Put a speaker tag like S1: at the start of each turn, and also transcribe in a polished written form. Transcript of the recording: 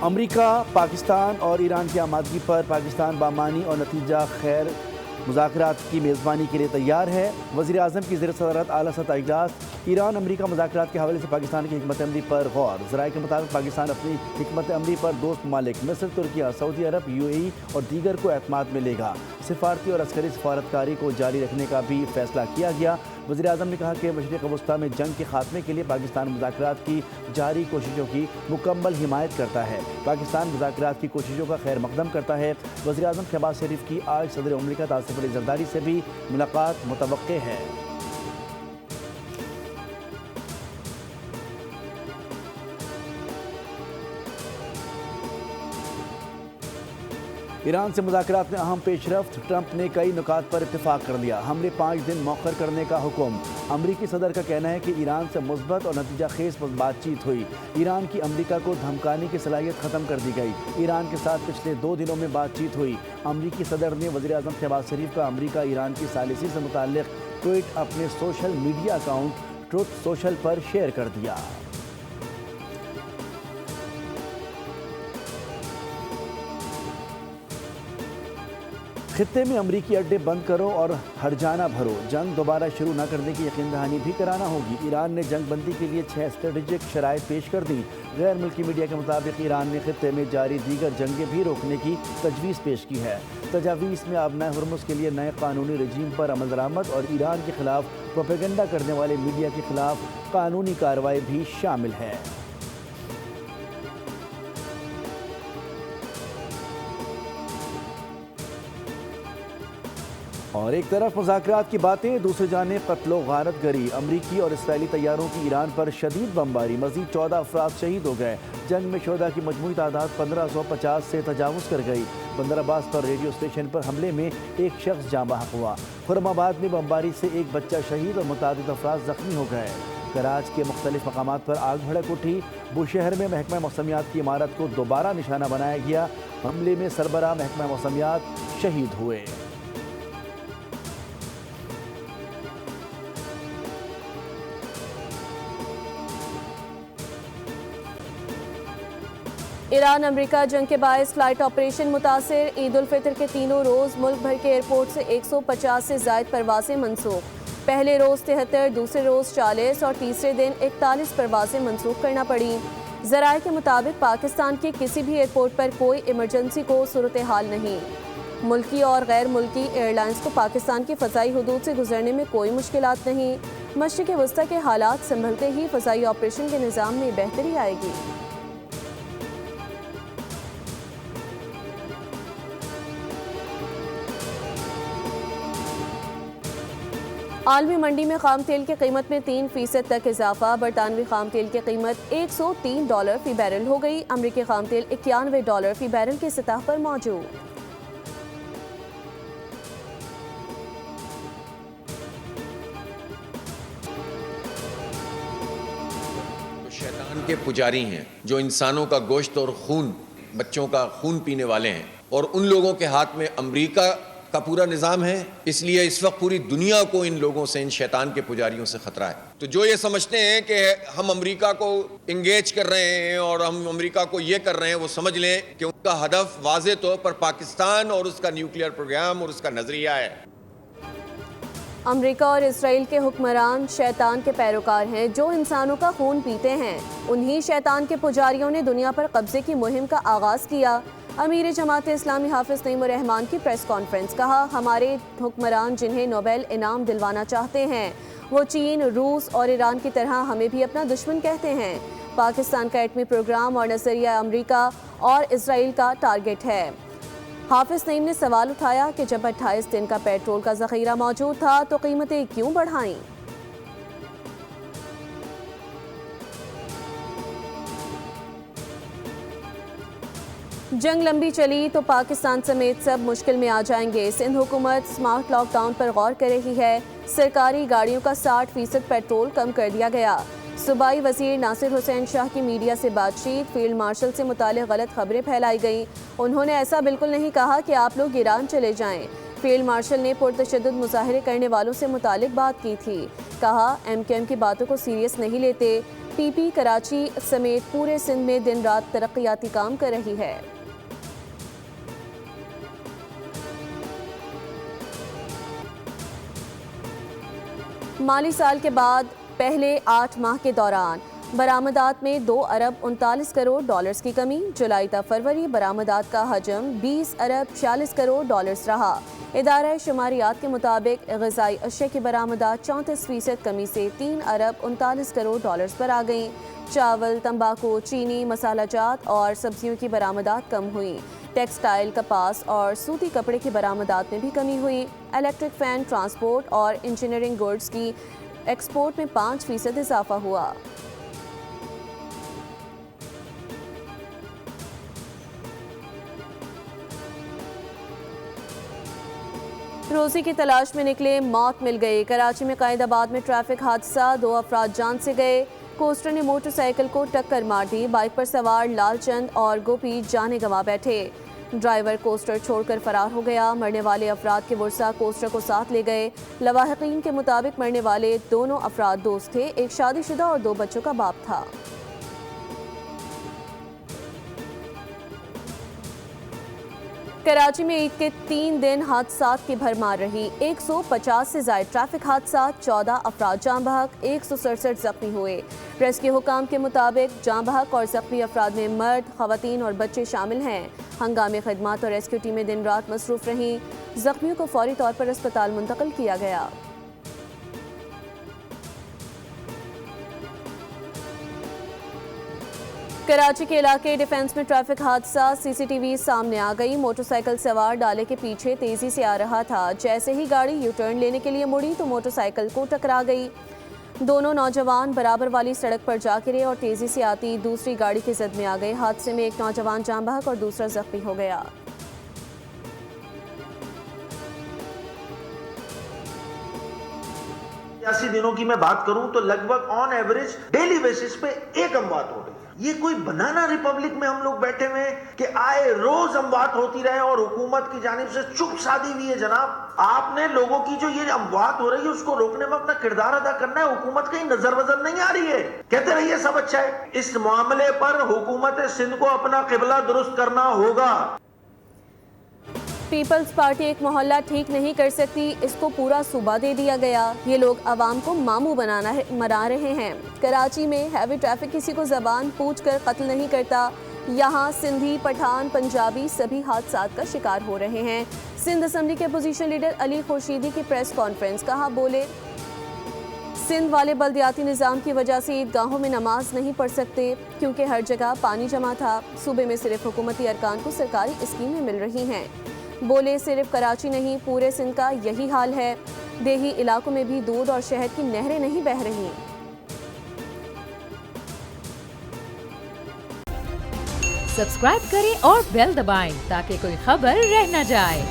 S1: امریکہ پاکستان اور ایران کی آمادگی پر پاکستان بامعنی اور نتیجہ خیر مذاکرات کی میزبانی کے لیے تیار ہے۔ وزیر اعظم کی زیر صدارت اعلیٰ سطح اجلاس ایران امریکہ مذاکرات کے حوالے سے پاکستان کی حکمت عملی پر غور۔ ذرائع کے مطابق پاکستان اپنی حکمت عملی پر دوست ممالک مصر، ترکیہ، سعودی عرب، UAE اور دیگر کو اعتماد میں لے گا۔ سفارتی اور عسکری سفارتکاری کو جاری رکھنے کا بھی فیصلہ کیا گیا۔ وزیر اعظم نے کہا کہ مشرق وسطیٰ میں جنگ کے خاتمے کے لیے پاکستان مذاکرات کی جاری کوششوں کی مکمل حمایت کرتا ہے۔ پاکستان مذاکرات کی کوششوں کا خیر مقدم کرتا ہے۔ وزیر اعظم شہباز شریف کی آج صدر مملکت آصف علی زرداری سے بھی ملاقات متوقع ہے۔ ایران سے مذاکرات میں اہم پیش رفت، ٹرمپ نے کئی نکات پر اتفاق کر لیا۔ حملے 5 دن مؤخر کرنے کا حکم۔ امریکی صدر کا کہنا ہے کہ ایران سے مثبت اور نتیجہ خیز بات چیت ہوئی۔ ایران کی امریکہ کو دھمکانے کی صلاحیت ختم کر دی گئی۔ ایران کے ساتھ پچھلے 2 دنوں میں بات چیت ہوئی۔ امریکی صدر نے وزیر اعظم شہباز شریف کا امریکہ ایران کی ثالثی سے متعلق ٹویٹ اپنے social media account Truth Social پر شیئر کر دیا۔ خطے میں امریکی اڈے بند کرو اور ہرجانہ بھرو، جنگ دوبارہ شروع نہ کرنے کی یقین دہانی بھی کرانا ہوگی۔ ایران نے جنگ بندی کے لیے 6 اسٹریٹجک شرائط پیش کر دی۔ غیر ملکی میڈیا کے مطابق ایران نے خطے میں جاری دیگر جنگیں بھی روکنے کی تجویز پیش کی ہے۔ تجاویز میں آبنائے ہرمز کے لیے نئے قانونی رجیم پر عمل درآمد اور ایران کے خلاف پروپیگنڈا کرنے والے میڈیا کے خلاف قانونی کارروائی بھی شامل ہے۔ اور ایک طرف مذاکرات کی باتیں، دوسری جانب قتل و غارت گری۔ امریکی اور اسرائیلی طیاروں کی ایران پر شدید بمباری، مزید 14 افراد شہید ہو گئے۔ جنگ میں شہداء کی مجموعی تعداد 1550 سے تجاوز کر گئی۔ بندر عباس پر ریڈیو اسٹیشن پر حملے میں ایک شخص جاں بحق ہوا۔ خرم آباد میں بمباری سے ایک بچہ شہید اور متعدد افراد زخمی ہو گئے۔ کراچی کے مختلف مقامات پر آگ بھڑک اٹھی۔ بوشہر میں محکمہ موسمیات کی عمارت کو دوبارہ نشانہ بنایا گیا۔ حملے میں سربراہ محکمہ موسمیات شہید ہوئے۔
S2: ایران امریکہ جنگ کے باعث فلائٹ آپریشن متاثر۔ عید الفطر کے تینوں روز ملک بھر کے ایئرپورٹ سے 150 سے زائد پروازیں منسوخ۔ پہلے روز 73، دوسرے روز 40 اور تیسرے دن 41 پروازیں منسوخ کرنا پڑیں۔ ذرائع کے مطابق پاکستان کے کسی بھی ایئرپورٹ پر کوئی ایمرجنسی کو صورتحال نہیں۔ ملکی اور غیر ملکی ایئر لائنز کو پاکستان کی فضائی حدود سے گزرنے میں کوئی مشکلات نہیں۔ مشرق وسطیٰ کے حالات سنبھلتے ہی فضائی آپریشن کے نظام میں بہتری آئے گی۔ عالمی منڈی میں خام تیل کی قیمت میں 3% تک اضافہ۔ برطانوی خام تیل کی قیمت $103 فی بیرل ہو گئی۔ امریکی خام تیل $91 فی بیرل کی سطح پر موجود۔
S3: شیطان کے پجاری ہیں جو انسانوں کا گوشت اور خون، بچوں کا خون پینے والے ہیں، اور ان لوگوں کے ہاتھ میں امریکہ کا پورا نظام ہے۔ اس لیے اس وقت پوری دنیا کو ان لوگوں سے، ان شیطان کے پجاریوں سے خطرہ ہے۔ تو جو یہ سمجھتے ہیں کہ ہم امریکہ کو انگیج کر رہے ہیں اور ہم امریکہ کو یہ کر رہے ہیں، وہ سمجھ لیں کہ ان کا ہدف واضح طور پر پاکستان اور اس کا نیوکلیئر پروگرام اور اس کا نظریہ ہے۔
S2: امریکہ اور اسرائیل کے حکمران شیطان کے پیروکار ہیں جو انسانوں کا خون پیتے ہیں۔ انہی شیطان کے پجاریوں نے دنیا پر قبضے کی مہم کا آغاز کیا۔ امیر جماعت اسلامی حافظ نعیم الرحمان کی پریس کانفرنس، کہا ہمارے حکمران جنہیں نوبل انعام دلوانا چاہتے ہیں وہ چین، روس اور ایران کی طرح ہمیں بھی اپنا دشمن کہتے ہیں۔ پاکستان کا ایٹمی پروگرام اور نظریہ امریکہ اور اسرائیل کا ٹارگٹ ہے۔ حافظ نعیم نے سوال اٹھایا کہ جب 28 دن کا پیٹرول کا ذخیرہ موجود تھا تو قیمتیں کیوں بڑھائیں؟ جنگ لمبی چلی تو پاکستان سمیت سب مشکل میں آ جائیں گے۔ سندھ حکومت سمارٹ لاک ڈاؤن پر غور کر رہی ہے۔ سرکاری گاڑیوں کا 60% پیٹرول کم کر دیا گیا۔ صوبائی وزیر ناصر حسین شاہ کی میڈیا سے بات چیت، فیلڈ مارشل سے متعلق غلط خبریں پھیلائی گئیں۔ انہوں نے ایسا بالکل نہیں کہا کہ آپ لوگ ایران چلے جائیں۔ فیلڈ مارشل نے پرتشدد مظاہرے کرنے والوں سے متعلق بات کی تھی۔ کہا ایم کیو ایم کی باتوں کو سیریس نہیں لیتے۔ پی پی کراچی سمیت پورے سندھ میں دن رات ترقیاتی کام کر رہی ہے۔ مالی سال کے بعد پہلے 8 ماہ کے دوران برآمدات میں 2 ارب 39 کروڑ ڈالرز کی کمی۔ جولائی تا فروری برآمدات کا حجم 20 ارب 46 کروڑ ڈالرز رہا۔ ادارہ شماریات کے مطابق غذائی اشیاء کی برآمدات 34% کمی سے 3 ارب 39 کروڑ ڈالرز پر آ گئیں۔ چاول، تمباکو، چینی، مسالہ جات اور سبزیوں کی برآمدات کم ہوئیں۔ ٹیکسٹائل، کپاس اور سوتی کپڑے کی برآمدات میں بھی کمی ہوئی۔ الیکٹرک فین، ٹرانسپورٹ اور انجینئرنگ گوڈز کی ایکسپورٹ میں 5% اضافہ ہوا۔ روزی کی تلاش میں نکلے، موت مل گئی۔ کراچی میں قائد آباد میں ٹریفک حادثہ، 2 افراد جان سے گئے۔ کوسٹر نے موٹر سائیکل کو ٹکر مار دی۔ بائک پر سوار لال چند اور گوپی جانیں گنوا بیٹھے۔ ڈرائیور کوسٹر چھوڑ کر فرار ہو گیا۔ مرنے والے افراد کے ورثاء کوسٹر کو ساتھ لے گئے۔ لواحقین کے مطابق مرنے والے دونوں افراد دوست تھے، ایک شادی شدہ اور 2 بچوں کا باپ تھا۔ کراچی میں عید کے 3 دن حادثات کی بھرمار رہی۔ 150 سے زائد ٹریفک حادثات، 14 افراد جاں بحق، 167 زخمی ہوئے۔ ریسکیو حکام کے مطابق جاں بحق اور زخمی افراد میں مرد، خواتین اور بچے شامل ہیں۔ ہنگامی خدمات اور ریسکیو ٹیمیں دن رات مصروف رہیں۔ زخمیوں کو فوری طور پر اسپتال منتقل کیا گیا۔ کراچی کے علاقے ڈیفنس میں ٹریفک حادثہ، سی سی ٹی وی سامنے آ گئی۔ موٹر سائیکل سوار ڈالے کے پیچھے تیزی سے آ رہا تھا۔ جیسے ہی گاڑی یو ٹرن لینے کے لیے مڑی تو موٹر سائیکل کو ٹکرا گئی۔ دونوں نوجوان برابر والی سڑک پر جا گرے اور تیزی سے آتی دوسری گاڑی کی زد میں آ گئے۔ حادثے میں ایک نوجوان جاں بحق اور دوسرا زخمی ہو گیا۔
S4: سیاسی دنوں کی میں بات کروں تو لگ بھگ آن ایوریج ڈیلی بیسس پہ 1 اموات ہو رہی ہے۔ یہ کوئی بنانا ریپبلک میں ہم لوگ بیٹھے ہوئے کہ آئے روز اموات ہوتی رہے اور حکومت کی جانب سے چپ سادھی ہوئی ہے۔ جناب، آپ نے لوگوں کی جو یہ اموات ہو رہی ہے اس کو روکنے میں اپنا کردار ادا کرنا ہے۔ حکومت کہیں نظر وزر نہیں آ رہی ہے، کہتے رہیے سب اچھا ہے۔ اس معاملے پر حکومت سندھ کو اپنا قبلہ درست کرنا ہوگا۔
S2: پیپلز پارٹی ایک محلہ ٹھیک نہیں کر سکتی، اس کو پورا صوبہ دے دیا گیا۔ یہ لوگ عوام کو ماموں بنا رہے ہیں۔ کراچی میں ہیوی ٹریفک کسی کو زبان پوچھ کر قتل نہیں کرتا۔ یہاں سندھی، پٹھان، پنجابی سبھی حادثات کا شکار ہو رہے ہیں۔ سندھ اسمبلی کے اپوزیشن لیڈر علی خورشیدی کی پریس کانفرنس، کہا بولے سندھ والے بلدیاتی نظام کی وجہ سے عیدگاہوں میں نماز نہیں پڑھ سکتے کیونکہ ہر جگہ پانی جمع تھا۔ صوبے میں صرف حکومتی ارکان کو سرکاری اسکیمیں مل رہی ہیں۔ بولے صرف کراچی نہیں، پورے سندھ کا یہی حال ہے۔ دیہی علاقوں میں بھی دودھ اور شہد کی نہریں نہیں بہہ رہی۔
S5: سبسکرائب کریں اور بیل دبائیں تاکہ کوئی خبر رہ نہ جائے۔